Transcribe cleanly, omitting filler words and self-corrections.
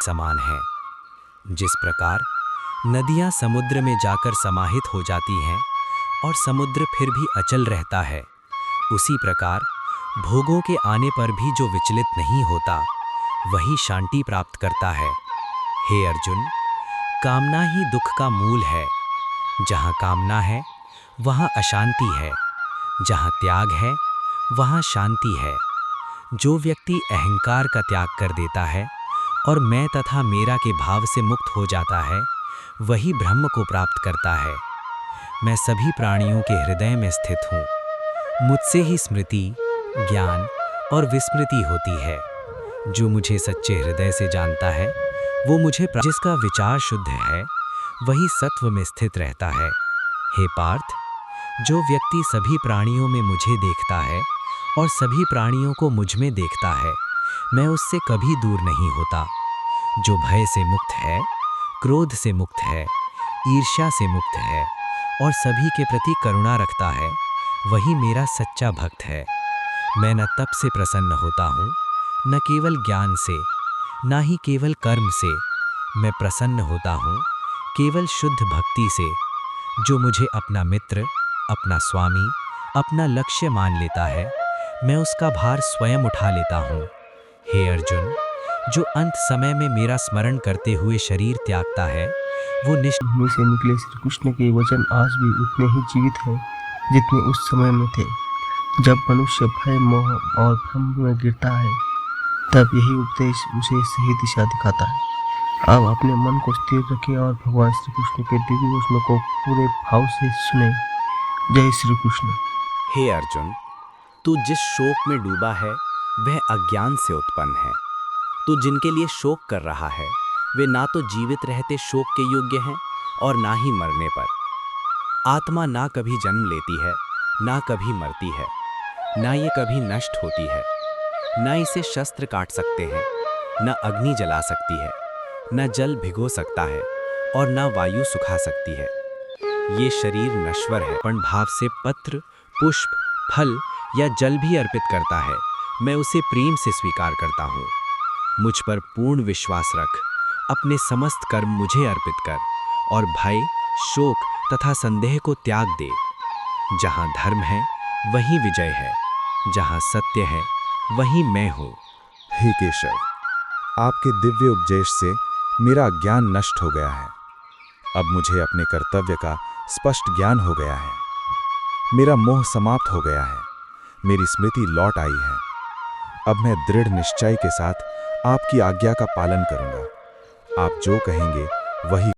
समान है। जिस प्रकार नदियां समुद्र में जाकर समाहित हो जाती हैं और समुद्र फिर भी अचल रहता है, उसी प्रकार भोगों के आने पर भी जो विचलित नहीं होता, वही शांति प्राप्त करता है। हे अर्जुन, कामना ही दुख का मूल है। जहाँ कामना है, वहाँ अशांति है। जहाँ त्याग है, वहाँ शांति है। जो व्यक्ति अहंकार का त्याग कर देता है और मैं तथा मेरा के भाव से मुक्त हो जाता है, वही ब्रह्म को प्राप्त करता है। मैं सभी प्राणियों के हृदय में स्थित हूँ। मुझसे ही स्मृति, ज्ञान और विस्मृति होती है। जो मुझे सच्चे हृदय से जानता है, वो मुझे जिसका विचार शुद्ध है, वही सत्व में स्थित रहता है। हे पार्थ, जो व्यक्ति सभी प्राणियों में मुझे देखता है और सभी प्राणियों को मुझ में देखता है, मैं उससे कभी दूर नहीं होता। जो भय से मुक्त है, क्रोध से मुक्त है, ईर्ष्या से मुक्त है और सभी के प्रति करुणा रखता है, वही मेरा सच्चा भक्त है। मैं न तप से प्रसन्न होता हूँ, न केवल ज्ञान से, न ही केवल कर्म से। मैं प्रसन्न होता हूँ केवल शुद्ध भक्ति से। जो मुझे अपना मित्र, अपना स्वामी, अपना लक्ष्य मान लेता है, मैं उसका भार स्वयं उठा लेता हूँ। हे अर्जुन, जो अंत समय में मेरा स्मरण करते हुए शरीर त्यागता है, वो मुंह से निकले श्री कृष्ण के वचन आज भी उतने ही जीवित हैं जितने उस समय में थे। जब मनुष्य भय, मोह और भ्रम में गिरता है, तब यही उपदेश उसे सही दिशा दिखाता है। अब अपने मन को स्थिर रखें और भगवान श्री कृष्ण के दिव्य वचनों को पूरे भाव से सुने। जय श्री कृष्ण। हे अर्जुन, तू जिस शोक में डूबा है, वह अज्ञान से उत्पन्न है। तू जिनके लिए शोक कर रहा है, वे ना तो जीवित रहते शोक के योग्य हैं और ना ही मरने पर। आत्मा ना कभी जन्म लेती है, ना कभी मरती है, ना ये कभी नष्ट होती है। ना इसे शस्त्र काट सकते हैं, ना अग्नि जला सकती है, ना जल भिगो सकता है और ना वायु सुखा सकती है। ये शरीर नश्वर है, पण भाव से पत्र, पुष्प, फल या जल भी अर्पित करता है, मैं उसे प्रेम से स्वीकार करता हूँ। मुझ पर पूर्ण विश्वास रख, अपने समस्त कर्म मुझे अर्पित कर और भय, शोक तथा संदेह को त्याग दे। जहाँ धर्म है, वहीं विजय है। जहाँ सत्य है, वहीं मैं हूँ। हे केशव, आपके दिव्य उपदेश से मेरा ज्ञान नष्ट हो गया है। अब मुझे अपने कर्तव्य का स्पष्ट ज्ञान हो गया है। मेरा मोह समाप्त हो गया है, मेरी स्मृति लौट आई है। अब मैं दृढ़ निश्चय के साथ आपकी आज्ञा का पालन करूंगा। आप जो कहेंगे वही